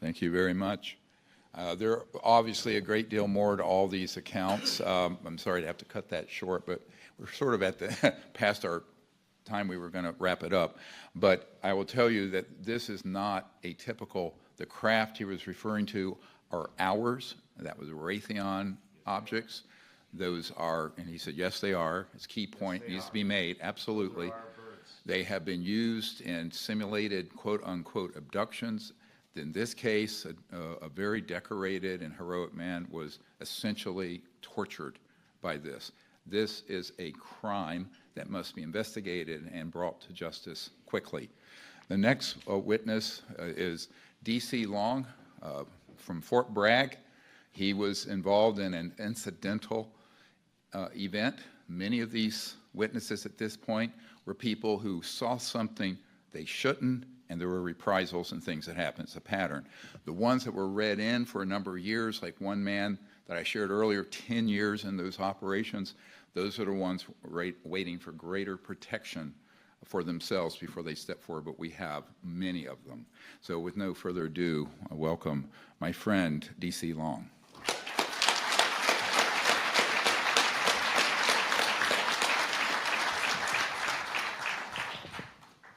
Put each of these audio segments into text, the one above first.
Thank you very much. There are obviously a great deal more to all these accounts. I'm sorry to have to cut that short, but we're sort of at the past our time we were going to wrap it up. But I will tell you that this is not a typical, the craft he was referring to are ours. That was Raytheon objects. Those are, and he said, yes, they are. His key point needs to be made, absolutely. They have been used in simulated quote-unquote abductions. In this case, a very decorated and heroic man was essentially tortured by this. This is a crime that must be investigated and brought to justice quickly. The next witness is D.C. Long from Fort Bragg. He was involved in an incidental event. Many of these witnesses at this point were people who saw something they shouldn't, and there were reprisals and things that happened. It's a pattern. The ones that were read in for a number of years, like one man that I shared earlier, 10 years in those operations, those are the ones waiting for greater protection for themselves before they step forward, but we have many of them. So with no further ado, I welcome my friend, D.C. Long.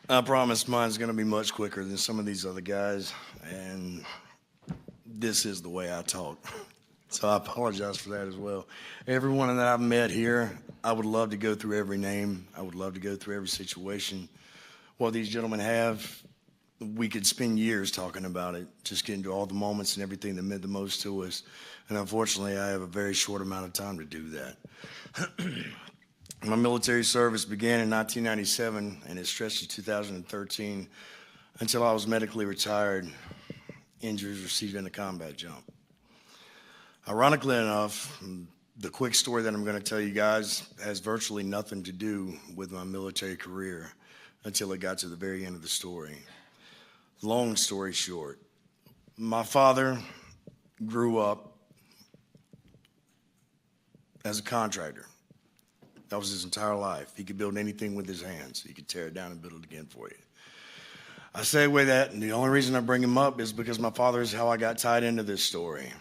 I promise mine's going to be much quicker than some of these other guys, and this is the way I talk. So I apologize for that as well. Everyone that I've met here, I would love to go through every name. I would love to go through every situation. What these gentlemen have, we could spend years talking about it, just getting to all the moments and everything that meant the most to us. And unfortunately, I have a very short amount of time to do that. My military service began in 1997, and it stretched to 2013 until I was medically retired, injuries received in a combat jump. Ironically enough, the quick story that I'm going to tell you guys has virtually nothing to do with my military career until it got to the very end of the story. Long story short, my father grew up as a contractor. That was his entire life. He could build anything with his hands. He could tear it down and build it again for you. I segue that, and the only reason I bring him up is because my father is how I got tied into this story.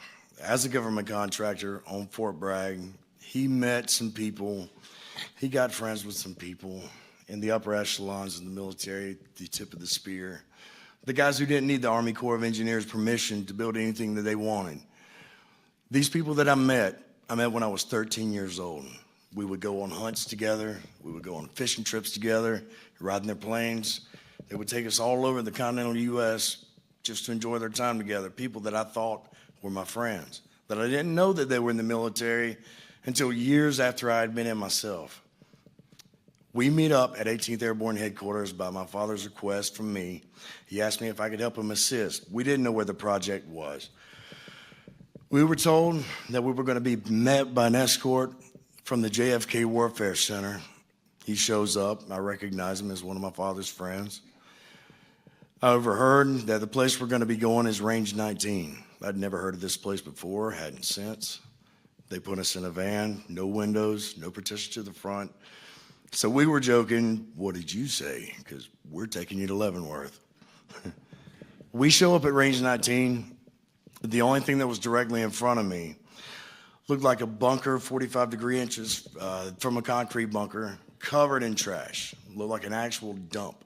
As a government contractor on Fort Bragg, he met some people, he got friends with some people in the upper echelons of the military, the tip of the spear. The guys who didn't need the Army Corps of Engineers permission to build anything that they wanted. These people that I met when I was 13 years old. We would go on hunts together. We would go on fishing trips together, riding their planes. They would take us all over the continental U.S. just to enjoy their time together. People that I thought were my friends, that I didn't know that they were in the military until years after I had been in myself. We meet up at 18th Airborne Headquarters by my father's request from me. He asked me if I could help him assist. We didn't know where the project was. We were told that we were going to be met by an escort from the JFK Warfare Center. He shows up. I recognize him as one of my father's friends. I overheard that the place we're going to be going is Range 19. I'd never heard of this place before, hadn't since. They put us in a van, no windows, no partition to the front. So we were joking, what did you say? Because we're taking you to Leavenworth. We show up at Range 19. The only thing that was directly in front of me looked like a bunker, 45 degree inches from a concrete bunker, covered in trash. Looked like an actual dump.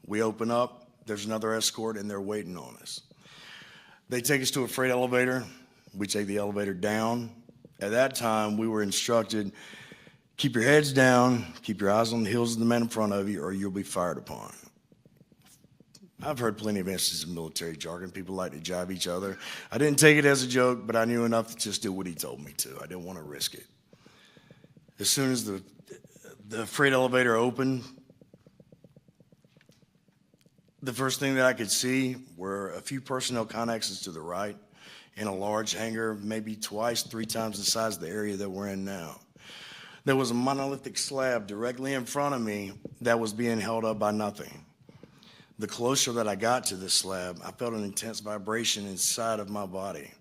We open up, there's another escort, and they're waiting on us. They take us to a freight elevator. We take the elevator down. At that time, we were instructed, keep your heads down, keep your eyes on the heels of the men in front of you, or you'll be fired upon. I've heard plenty of instances of military jargon. People like to jibe each other. I didn't take it as a joke, but I knew enough to just do what he told me to. I didn't want to risk it. As soon as the freight elevator opened, the first thing that I could see were a few personnel connexes to the right in a large hangar, maybe twice, 3 times the size of the area that we're in now. There was a monolithic slab directly in front of me that was being held up by nothing. The closer that I got to this slab, I felt an intense vibration inside of my body.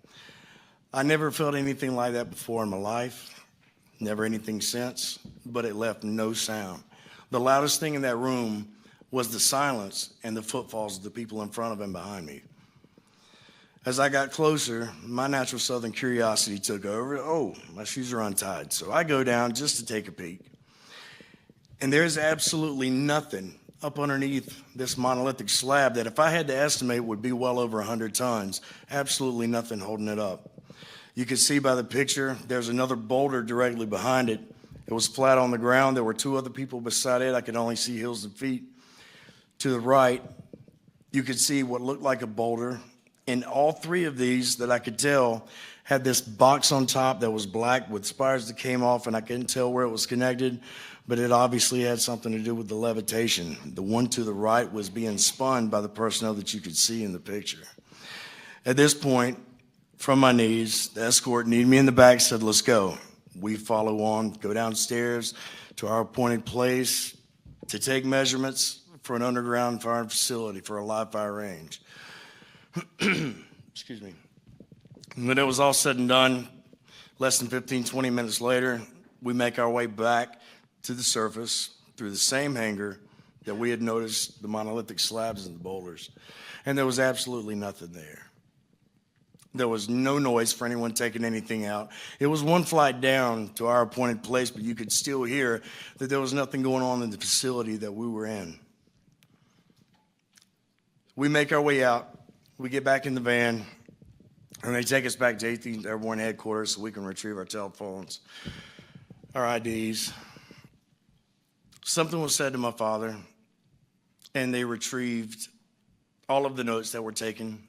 I never felt anything like that before in my life, never anything since, but it left no sound. The loudest thing in that room was the silence and the footfalls of the people in front of and behind me. As I got closer, my natural southern curiosity took over. Oh, my shoes are untied. So I go down just to take a peek. And there's absolutely nothing up underneath this monolithic slab that if I had to estimate would be well over 100 tons. Absolutely nothing holding it up. You can see by the picture, there's another boulder directly behind it. It was flat on the ground. There were two other people beside it. I could only see heels and feet. To the right, you could see what looked like a boulder. And all three of these that I could tell had this box on top that was black with spires that came off, and I couldn't tell where it was connected, but it obviously had something to do with the levitation. The one to the right was being spun by the personnel that you could see in the picture. At this point, from my knees, the escort kneed me in the back, said, "Let's go." We follow on, go downstairs to our appointed place to take measurements for an underground firing facility for a live fire range. Excuse me. When it was all said and done, less than 15, 20 minutes later, we make our way back to the surface through the same hangar that we had noticed the monolithic slabs and the boulders. And there was absolutely nothing there. There was no noise for anyone taking anything out. It was one flight down to our appointed place, but you could still hear that there was nothing going on in the facility that we were in. We make our way out. We get back in the van, and they take us back to 18th Airborne Headquarters so we can retrieve our telephones, our IDs. Something was said to my father, and they retrieved all of the notes that were taken.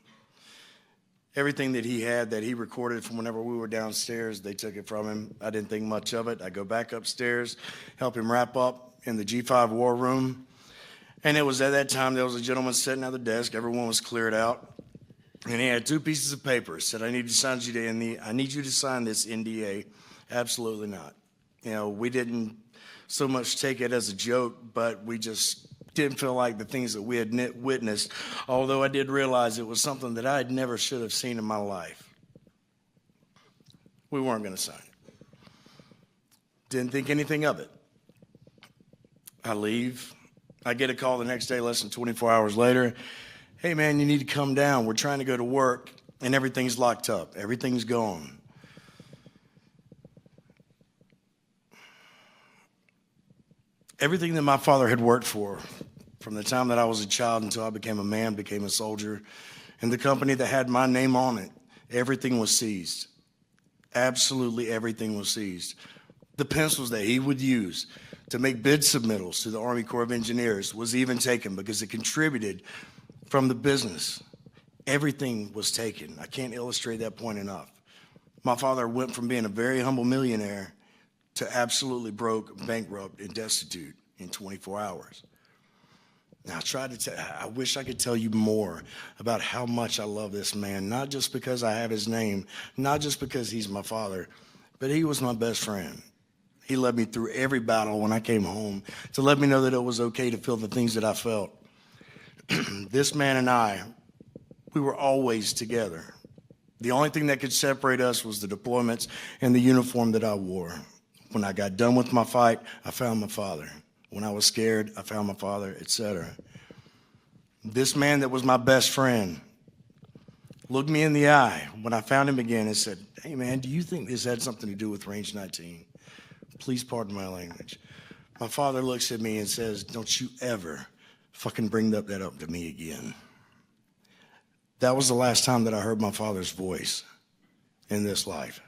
Everything that he had that he recorded from whenever we were downstairs, they took it from him. I didn't think much of it. I go back upstairs, help him wrap up in the G5 war room. And it was at that time there was a gentleman sitting at the desk. Everyone was cleared out. And he had two pieces of paper. Said, I need you to sign this NDA. Absolutely not. You know, we didn't so much take it as a joke, but we just didn't feel like the things that we had witnessed, although I did realize it was something that I never should have seen in my life. We weren't going to sign it. Didn't think anything of it. I leave. I get a call the next day, less than 24 hours later. Hey, man, you need to come down. We're trying to go to work, and everything's locked up. Everything's gone. Everything that my father had worked for, from the time that I was a child until I became a man, became a soldier, and the company that had my name on it, everything was seized. Absolutely everything was seized. The pencils that he would use to make bid submittals to the Army Corps of Engineers was even taken because it contributed from the business. Everything was taken. I can't illustrate that point enough. My father went from being a very humble millionaire to absolutely broke, bankrupt, and destitute in 24 hours. Now, I wish I could tell you more about how much I love this man, not just because I have his name, not just because he's my father, but he was my best friend. He led me through every battle when I came home to let me know that it was okay to feel the things that I felt. This man and I, we were always together. The only thing that could separate us was the deployments and the uniform that I wore. When I got done with my fight, I found my father. When I was scared, I found my father, etc. This man that was my best friend looked me in the eye when I found him again and said, hey man, do you think this had something to do with Range 19? Please pardon my language. My father looks at me and says, don't you ever fucking bring that up to me again. That was the last time that I heard my father's voice in this life.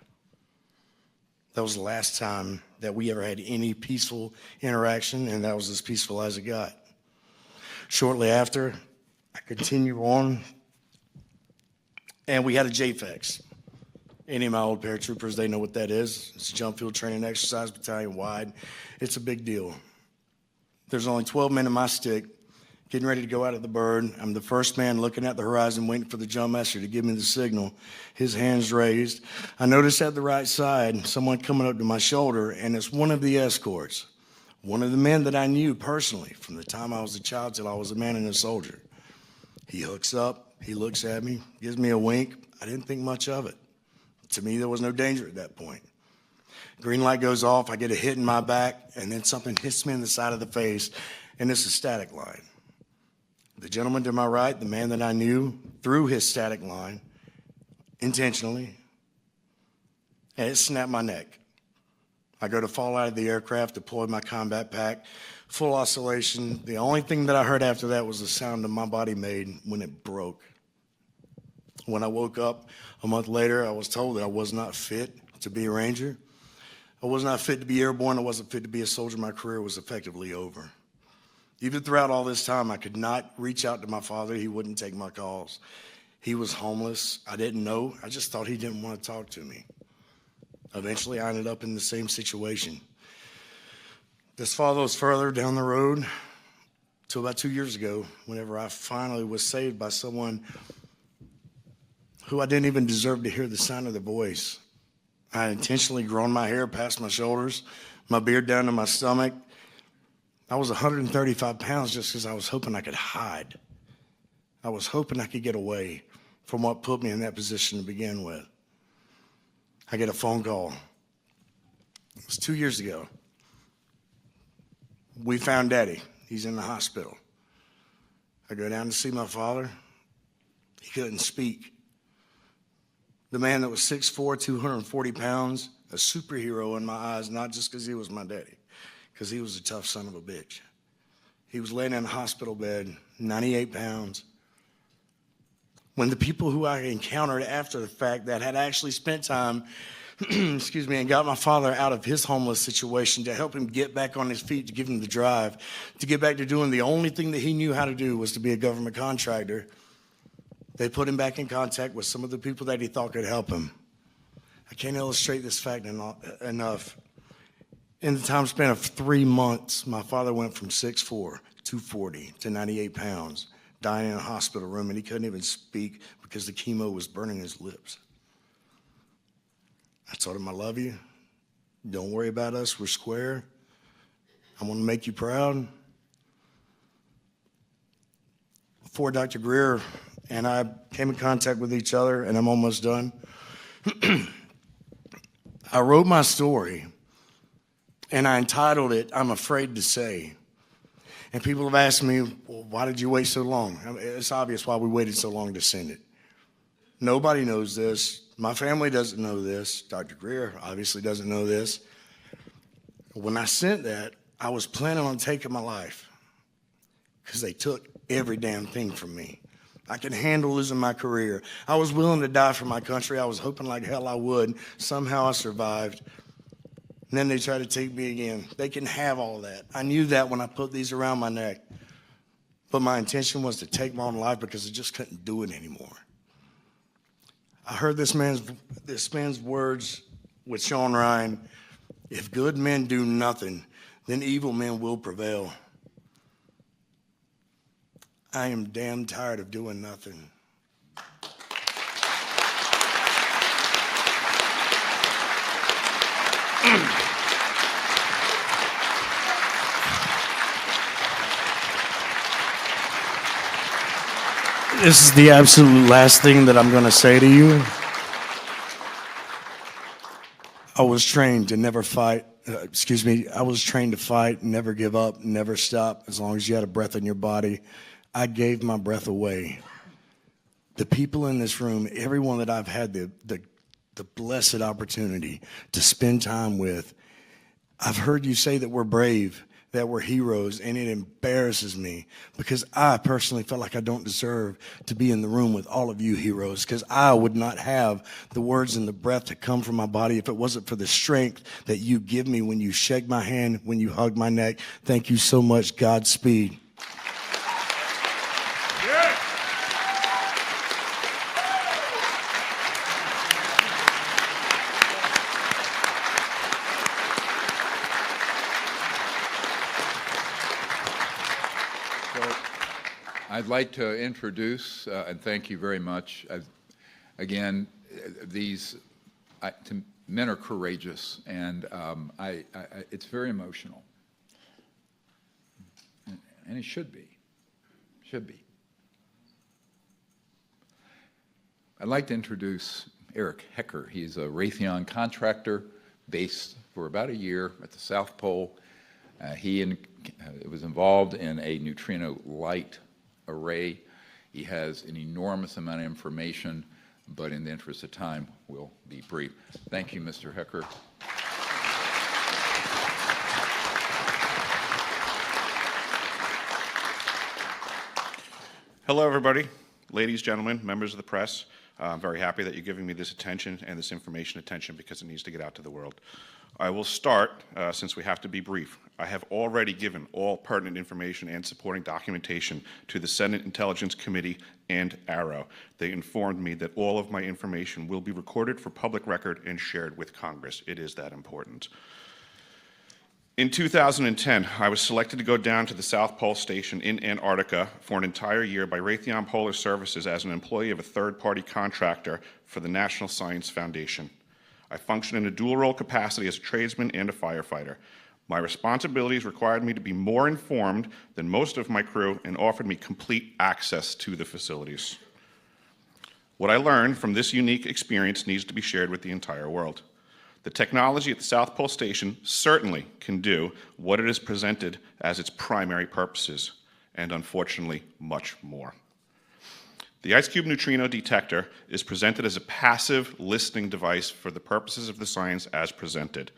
That was the last time that we ever had any peaceful interaction, and that was as peaceful as it got. Shortly after, I continue on, and we had a JFEX. Any of my old paratroopers, they know what that is. It's a jump field training exercise, battalion-wide. It's a big deal. There's only 12 men in my stick, getting ready to go out of the bird. I'm the first man looking at the horizon, waiting for the jump master to give me the signal. His hand's raised. I notice at the right side, someone coming up to my shoulder, and it's one of the escorts, one of the men that I knew personally from the time I was a child till I was a man and a soldier. He hooks up, he looks at me, gives me a wink. I didn't think much of it. To me, there was no danger at that point. Green light goes off, I get a hit in my back, and then something hits me in the side of the face, and it's a static line. The gentleman to my right, the man that I knew, threw his static line, intentionally, and it snapped my neck. I go to fall out of the aircraft, deploy my combat pack, full oscillation. The only thing that I heard after that was the sound that my body made when it broke. When I woke up a month later, I was told that I was not fit to be a Ranger. I was not fit to be airborne. I wasn't fit to be a soldier. My career was effectively over. Even throughout all this time, I could not reach out to my father. He wouldn't take my calls. He was homeless. I didn't know. I just thought he didn't want to talk to me. Eventually, I ended up in the same situation. This follows further down the road to about 2 years ago, whenever I finally was saved by someone who I didn't even deserve to hear the sound of their voice. I had intentionally grown my hair past my shoulders, my beard down to my stomach. I was 135 pounds just because I was hoping I could hide. I was hoping I could get away from what put me in that position to begin with. I get a phone call. It was 2 years ago. We found Daddy. He's in the hospital. I go down to see my father. He couldn't speak. The man that was 6'4", 240 pounds, a superhero in my eyes, not just because he was my daddy, because he was a tough son of a bitch. He was laying in a hospital bed, 98 pounds. When the people who I encountered after the fact that had actually spent time, excuse me, and got my father out of his homeless situation to help him get back on his feet, to give him the drive, to get back to doing the only thing that he knew how to do was to be a government contractor, they put him back in contact with some of the people that he thought could help him. I can't illustrate this fact enough. In the time span of 3 months, my father went from 6'4", 240 to 98 pounds, dying in a hospital room, and he couldn't even speak because the chemo was burning his lips. I told him, I love you. Don't worry about us. We're square. I want to make you proud. Before Dr. Greer and I came in contact with each other, and I'm almost done, I wrote my story, and I entitled it, I'm Afraid to Say. And people have asked me, well, why did you wait so long? I mean, it's obvious why we waited so long to send it. Nobody knows this. My family doesn't know this. Dr. Greer obviously doesn't know this. When I sent that, I was planning on taking my life because they took every damn thing from me. I could handle losing my career. I was willing to die for my country. I was hoping like hell I would. Somehow I survived. And then they tried to take me again. They can have all that. I knew that when I put these around my neck. But my intention was to take my own life because I just couldn't do it anymore. I heard this man's words with Sean Ryan, if good men do nothing, then evil men will prevail. I am damn tired of doing nothing. This is the absolute last thing that I'm going to say to you. I was trained to never fight. I was trained to fight, never give up, never stop, as long as you had a breath in your body. I gave my breath away. The people in this room, everyone that I've had the blessed opportunity to spend time with, I've heard you say that we're brave, that we're heroes, and it embarrasses me because I personally felt like I don't deserve to be in the room with all of you heroes because I would not have the words and the breath to come from my body if it wasn't for the strength that you give me when you shake my hand, when you hug my neck. Thank you so much. Godspeed. I'd like to introduce, and thank you very much. Again, men are courageous, and it's very emotional. And it should be. I'd like to introduce Eric Hecker. He's a Raytheon contractor based for about a year at the South Pole. He was involved in a neutrino light array. He has an enormous amount of information but in the interest of time, we'll be brief. Thank you, Mr. Hecker. Hello, everybody. Ladies, gentlemen, members of the press. I'm very happy that you're giving me this attention and this information attention because it needs to get out to the world. I will start, since we have to be brief. I have already given all pertinent information and supporting documentation to the Senate Intelligence Committee and ARROW. They informed me that all of my information will be recorded for public record and shared with Congress. It is that important. In 2010, I was selected to go down to the South Pole Station in Antarctica for an entire year by Raytheon Polar Services as an employee of a third-party contractor for the National Science Foundation. I function in a dual-role capacity as a tradesman and a firefighter. My responsibilities required me to be more informed than most of my crew and offered me complete access to the facilities. What I learned from this unique experience needs to be shared with the entire world. The technology at the South Pole Station certainly can do what it is presented as its primary purposes, and unfortunately, much more. The Ice Cube Neutrino Detector is presented as a passive listening device for the purposes of the science as presented.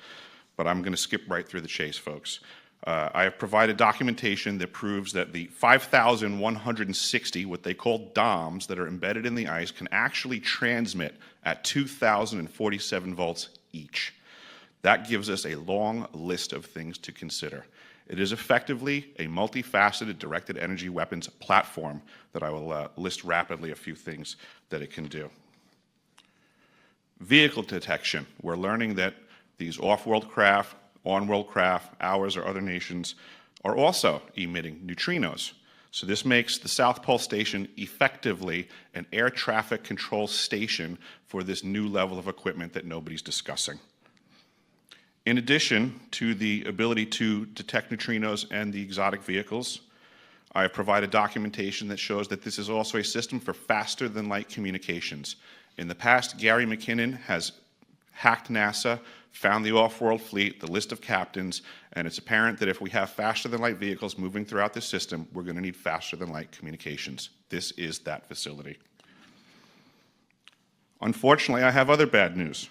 But I'm going to skip right through the chase, folks. I have provided documentation that proves that the 5,160, what they call DOMs, that are embedded in the ice can actually transmit at 2,047 volts each. That gives us a long list of things to consider. It is effectively a multifaceted directed energy weapons platform that I will list rapidly a few things that it can do. Vehicle detection. We're learning that these off-world craft, on-world craft, ours or other nations, are also emitting neutrinos. So this makes the South Pole Station effectively an air traffic control station for this new level of equipment that nobody's discussing. In addition to the ability to detect neutrinos and the exotic vehicles, I have provided documentation that shows that this is also a system for faster-than-light communications. In the past, Gary McKinnon has hacked NASA, found the off-world fleet, the list of captains, and it's apparent that if we have faster-than-light vehicles moving throughout this system, we're going to need faster-than-light communications. This is that facility. Unfortunately, I have other bad news.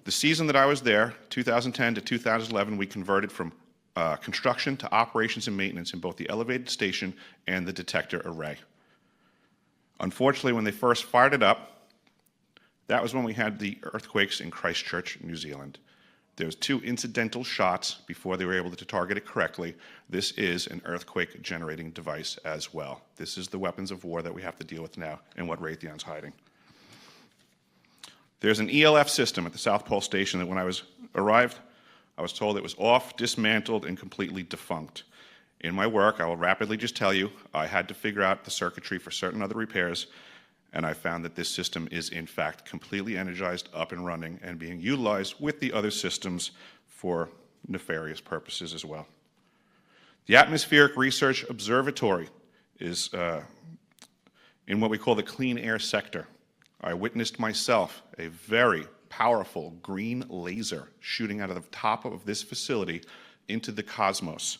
The season that I was there, 2010 to 2011, we converted from construction to operations and maintenance in both the elevated station and the detector array. Unfortunately, when they first fired it up, that was when we had the earthquakes in Christchurch, New Zealand. There was 2 incidental shots before they were able to target it correctly. This is an earthquake-generating device as well. This is the weapons of war that we have to deal with now and what Raytheon's hiding. There's an ELF system at the South Pole Station that when I arrived, I was told it was off, dismantled, and completely defunct. In my work, I will rapidly just tell you, I had to figure out the circuitry for certain other repairs, and I found that this system is in fact completely energized, up and running, and being utilized with the other systems for nefarious purposes as well. The Atmospheric Research Observatory is in what we call the clean air sector. I witnessed myself a very powerful green laser shooting out of the top of this facility into the cosmos.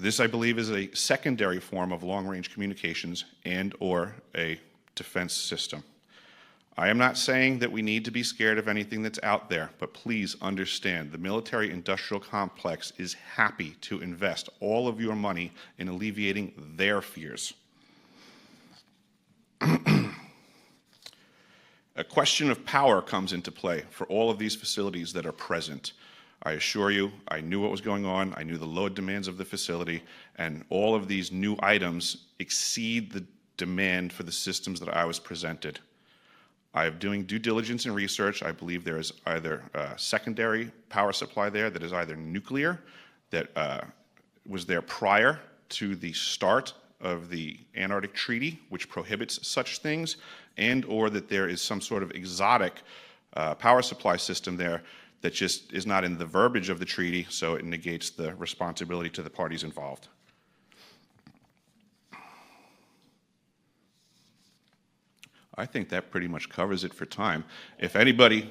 This, I believe, is a secondary form of long-range communications and or a defense system. I am not saying that we need to be scared of anything that's out there, but please understand the military-industrial complex is happy to invest all of your money in alleviating their fears. A question of power comes into play for all of these facilities that are present. I assure you, I knew what was going on, I knew the load demands of the facility, and all of these new items exceed the demand for the systems that I was presented. I am doing due diligence and research. I believe there is either a secondary power supply there that is either nuclear, that was there prior to the start of the Antarctic Treaty, which prohibits such things, and or that there is some sort of exotic power supply system there that just is not in the verbiage of the treaty, so it negates the responsibility to the parties involved. I think that pretty much covers it for time. If anybody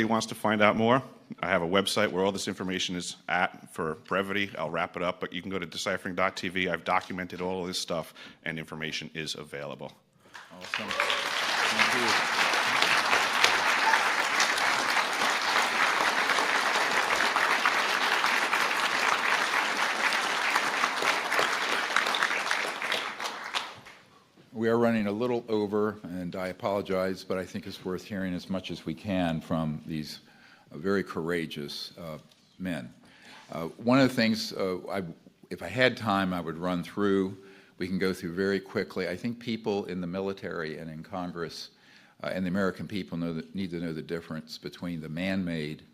wants to find out more, I have a website where all this information is at. For brevity, I'll wrap it up, but you can go to deciphering.tv. I've documented all of this stuff, and information is available. Awesome. Thank you. We are running a little over, and I apologize, but I think it's worth hearing as much as we can from these very courageous men. One of the things, if I had time, I would run through. We can go through very quickly. I think people in the military and in Congress and the American people need to know the difference between the man-made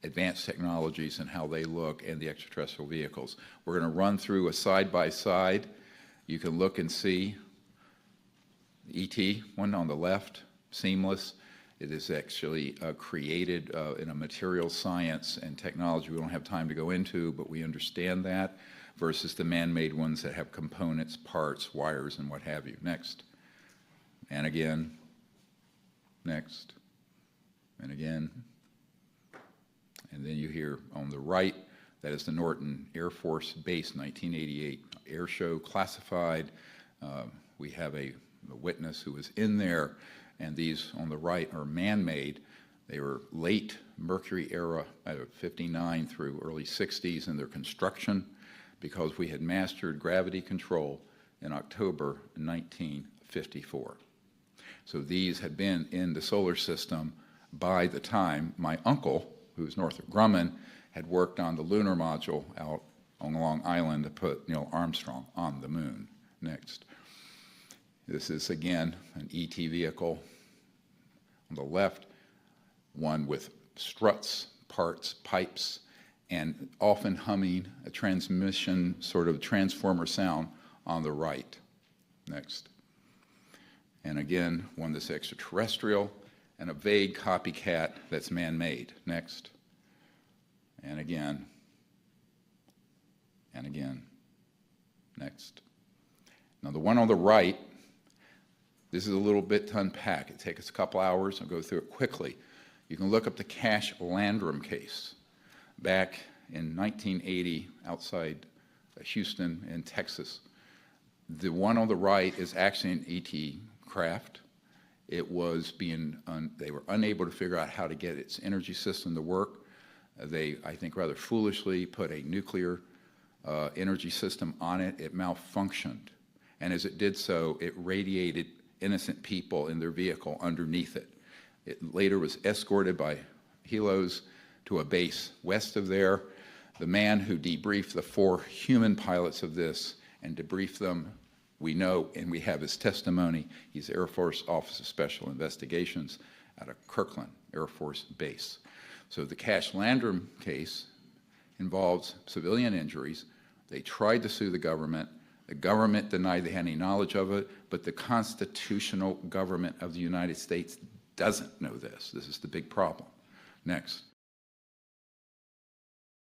advanced technologies and how they look and the extraterrestrial vehicles. We're going to run through a side-by-side. You can look and see ET, one on the left, seamless. It is actually created in a material science and technology we don't have time to go into, but we understand that, versus the man-made ones that have components, parts, wires, and what have you. Next. And again. Next. And again. And then you hear on the right, that is the Norton Air Force Base 1988 air show, classified. We have a witness who was in there, and these on the right are man-made. They were late Mercury era, 59 through early 60s in their construction, because we had mastered gravity control in October 1954. So these had been in the solar system by the time my uncle, who's Northrop Grumman, had worked on the lunar module out on Long Island to put Neil Armstrong on the moon. Next. This is, again, an ET vehicle. On the left, one with struts, parts, pipes, and often humming, a transmission, sort of transformer sound on the right. Next. And again, one that's extraterrestrial, and a vague copycat that's man-made. Next. And again. And again. Next. Now the one on the right, this is a little bit to unpack. It takes us a couple hours. I'll go through it quickly. You can look up the Cash Landrum case back in 1980 outside Houston in Texas. The one on the right is actually an ET craft. It was they were unable to figure out how to get its energy system to work. They, I think rather foolishly, put a nuclear energy system on it. It malfunctioned. And as it did so, it radiated innocent people in their vehicle underneath it. It later was escorted by helos to a base west of there. The man who debriefed the 4 human pilots of this and debriefed them, we know, and we have his testimony. He's Air Force Office of Special Investigations out of Kirkland Air Force Base. So the Cash Landrum case involves civilian injuries. They tried to sue the government. The government denied they had any knowledge of it, but the constitutional government of the United States doesn't know this. This is the big problem. Next.